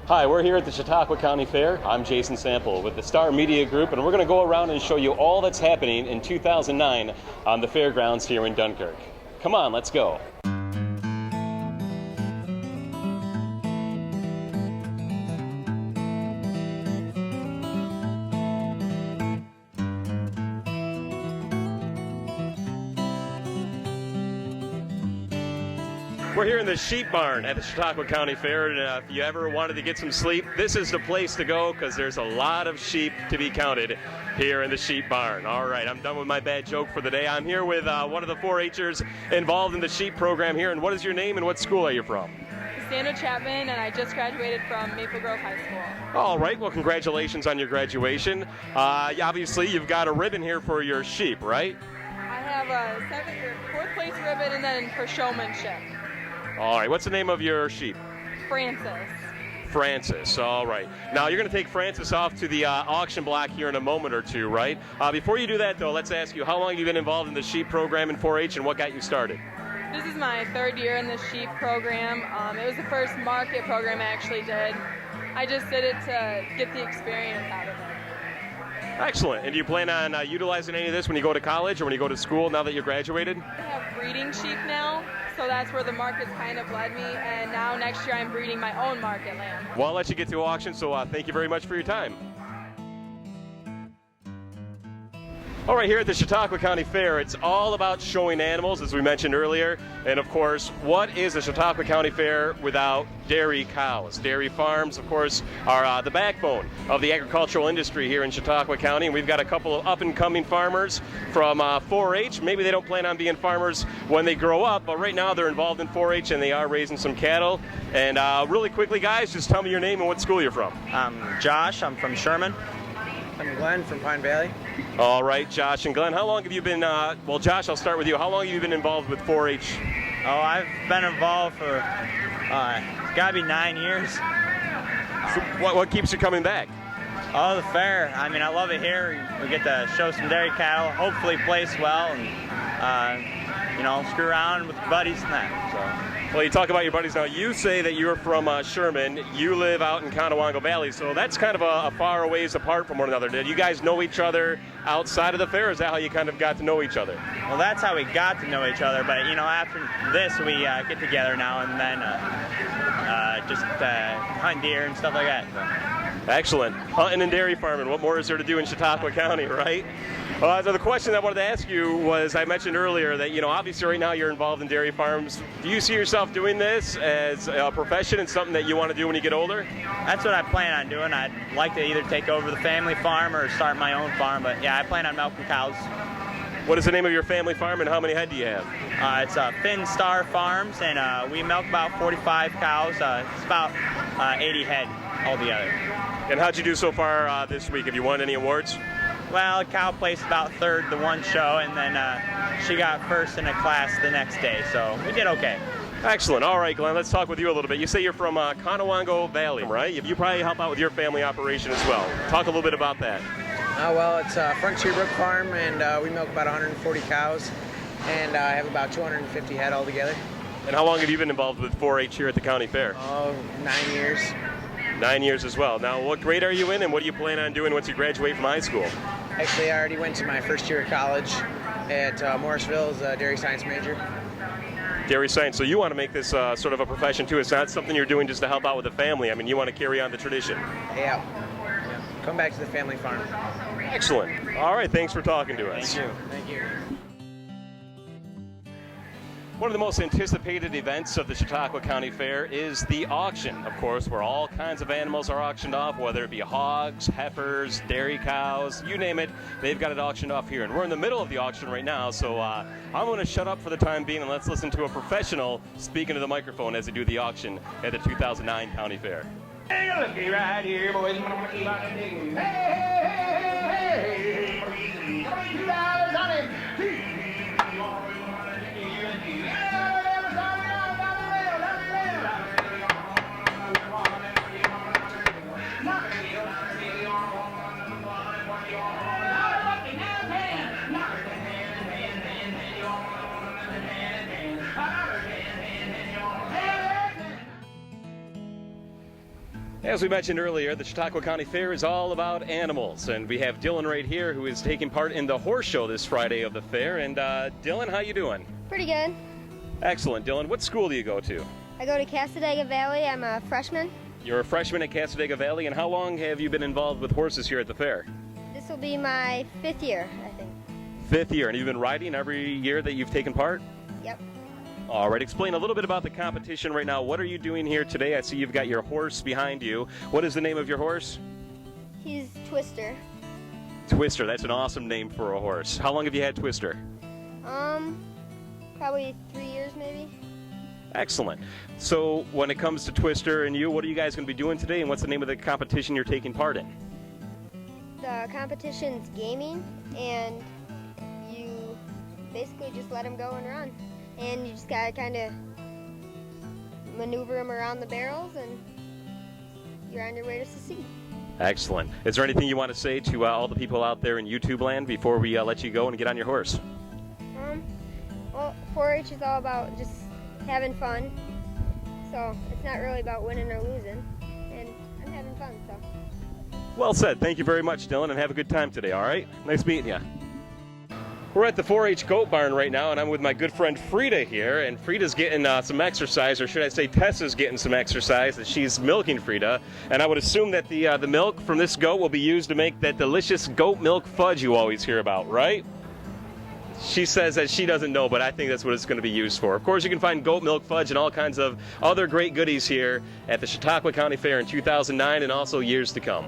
Hi, we're here at the Chautauqua County Fair. I'm Jason Sample with the Star Media Group, and we're going to go around and show you all that's happening in 2009 on the fairgrounds here in Dunkirk. Come on, let's go. We're here in the sheep barn at the Chautauqua County Fair, and if you ever wanted to get some sleep, this is the place to go because there's a lot of sheep to be counted here in the sheep barn. All right, I'm done with my bad joke for the day. I'm here with one of the 4-H'ers involved in the sheep program here, and what is your name and what school are you from? Sandra Chapman, and I just graduated from Maple Grove High School. All right, well, congratulations on your graduation. Obviously, you've got a ribbon here for your sheep, right? I have a 4th place ribbon, and then for showmanship. All right, what's the name of your sheep? Francis. Francis, all right. Now, you're going to take Francis off to the auction block here in a moment or two, right? Before you do that, though, let's ask you, how long have you been involved in the sheep program in 4-H, and what got you started? This is my 3rd year in the sheep program. It was the first market program I actually did. I just did it to get the experience out of it. Excellent. And do you plan on utilizing any of this when you go to college or when you go to school now that you're graduated? I have breeding sheep now, so that's where the market's kind of led me, and now next year I'm breeding my own market lamb. Well, I'll let you get to auction, so thank you very much for your time. All right, here at the Chautauqua County Fair, it's all about showing animals, as we mentioned earlier. And of course, what is the Chautauqua County Fair without dairy cows? Dairy farms, of course, are the backbone of the agricultural industry here in Chautauqua County. And we've got a couple of up-and-coming farmers from 4-H. Maybe they don't plan on being farmers when they grow up, but right now they're involved in 4-H and they are raising some cattle. And really quickly, guys, just tell me your name and what school you're from. I'm Josh. I'm from Sherman. I'm Glenn from Pine Valley. All right, Josh and Glenn, how long have you been, well, Josh, I'll start with you. How long have you been involved with 4-H? Oh, I've been involved for, it's got to be 9 years. So what keeps you coming back? Oh, the fair. I mean, I love it here. We get to show some dairy cattle, hopefully place well, and, you know, screw around with buddies and that, so. Well, you talk about your buddies now. You say that you're from Sherman. You live out in Chautauqua Valley, so that's kind of a far ways apart from one another. Did you guys know each other outside of the fair? Or is that how you kind of got to know each other? Well, that's how we got to know each other, but, you know, after this, we get together now and then just hunt deer and stuff like that. So. Excellent. Hunting and dairy farming. What more is there to do in Chautauqua County, right? So the question I wanted to ask you was, I mentioned earlier that, you know, obviously right now you're involved in dairy farms. Do you see yourself doing this as a profession and something that you want to do when you get older? That's what I plan on doing. I'd like to either take over the family farm or start my own farm, but yeah, I plan on milking cows. What is the name of your family farm and how many head do you have? It's Finn Star Farms, and we milk about 45 cows. It's about 80 head altogether. And how'd you do so far this week? Have you won any awards? Well, a cow placed about 3rd the one show, and then she got 1st in a class the next day, so we did okay. Excellent. All right, Glenn, let's talk with you a little bit. You say you're from Chautauqua Valley, right? You probably help out with your family operation as well. Talk a little bit about that. Well, it's Frontier Brook Farm, and we milk about 140 cows, and I have about 250 head altogether. And how long have you been involved with 4-H here at the county fair? Oh, 9 years. 9 years as well. Now, what grade are you in, and what do you plan on doing once you graduate from high school? Actually, I already went to my 1st year of college at Morrisville as a dairy science major. Dairy science. So you want to make this sort of a profession, too. It's not something you're doing just to help out with the family. I mean, you want to carry on the tradition. Yeah. Come back to the family farm. Excellent. All right, thanks for talking to us. Thank you. Thank you. One of the most anticipated events of the Chautauqua County Fair is the auction, of course, where all kinds of animals are auctioned off, whether it be hogs, heifers, dairy cows, you name it, they've got it auctioned off here. And we're in the middle of the auction right now, so I'm going to shut up for the time being and let's listen to a professional speaking to the microphone as they do the auction at the 2009 County Fair. Hey, looky right here, boys. Hey, hey, hey, hey, $22 on him. As we mentioned earlier, the Chautauqua County Fair is all about animals, and we have Dylan right here who is taking part in the horse show this Friday of the fair. And Dylan, how you doing? Pretty good. Excellent. Dylan, what school do you go to? I go to Cassadaga Valley. I'm a freshman. You're a freshman at Cassadaga Valley, and how long have you been involved with horses here at the fair? This will be my 5th year, I think. 5th year, and you've been riding every year that you've taken part? Yep. All right, explain a little bit about the competition right now. What are you doing here today? I see you've got your horse behind you. What is the name of your horse? He's Twister. Twister, that's an awesome name for a horse. How long have you had Twister? Probably 3 years maybe. Excellent. So when it comes to Twister and you, what are you guys going to be doing today, and what's the name of the competition you're taking part in? The competition's gaming, and you basically just let him go and run. And you just gotta kind of maneuver him around the barrels, and you're on your way to succeed. Excellent. Is there anything you want to say to all the people out there in YouTube land before we let you go and get on your horse? Well, 4-H is all about just having fun, so it's not really about winning or losing, and I'm having fun, so. Well said. Thank you very much, Dylan, and have a good time today, all right? Nice meeting you. We're at the 4-H goat barn right now, and I'm with my good friend Frida here, and Frida's getting some exercise, or should I say Tessa's getting some exercise, as she's milking Frida, and I would assume that the milk from this goat will be used to make that delicious goat milk fudge you always hear about, right? She says that she doesn't know, but I think that's what it's going to be used for. Of course, you can find goat milk fudge and all kinds of other great goodies here at the Chautauqua County Fair in 2009 and also years to come.